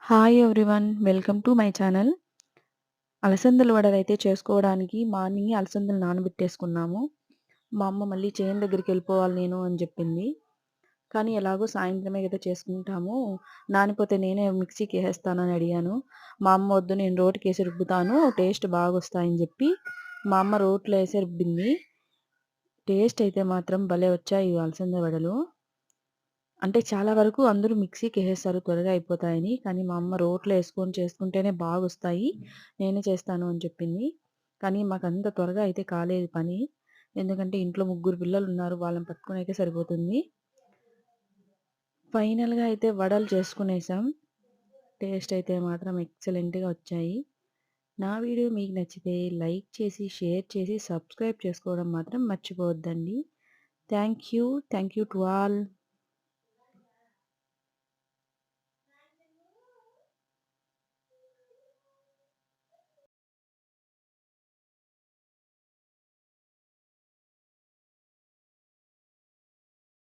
Hi everyone. Welcome to my channel. అలసందల వడలైతే చేసుకోవడానికి మార్నింగే అలసందలు నానబెట్టేసుకున్నాము. మా అమ్మ మళ్ళీ చేను దగ్గరికెళ్ళిపోవాలి నేను అని జెప్పింది. కానీ ఎలాగో సాయంత్రమే గదా చేసుకుంటాము. నానిపోతే నేనే మిక్సీకేసేస్తానని అడిగాను. మా అమ్మ వద్దు నేను రోటికేసి రుబ్బుతాను టేస్ట్ బాగొస్తాయని జెప్పి మా అమ్మ రోట్లో ఏసి రుబ్బింది. టేస్ట్ అయితే మాత్రం భలే వచ్చాయి ఈ అలసంద వడలు. అంటే చాలా వరకు అందరూ మిక్సీకేసేస్తారు త్వరగా అయిపోతాయని. కానీ మా అమ్మ రోట్లో ఏసుకొని చేసుకుంటేనే బాగొస్తాయి. నేనే చేస్తాను అని చెప్పింది. కానీ మాకంత త్వరగా అయితే కాలేదు పని. ఎందుకంటే ఇంట్లో ముగ్గురు పిల్లలున్నారు. వాళ్ళని పట్టుకొనైతే సరిపోతుంది. ఫైనల్‌గా అయితే వడలు చేసుకునేసాం. టేస్ట్ అయితే మాత్రం ఎక్సలెంట్‌గా వచ్చాయి. నా వీడియో మీకు నచ్చితే లైక్ చేసి, షేర్ చేసి, సబ్స్క్రైబ్ చేసుకోవడం మాత్రం మర్చిపోవద్దండి. Thank you. Thank you to all.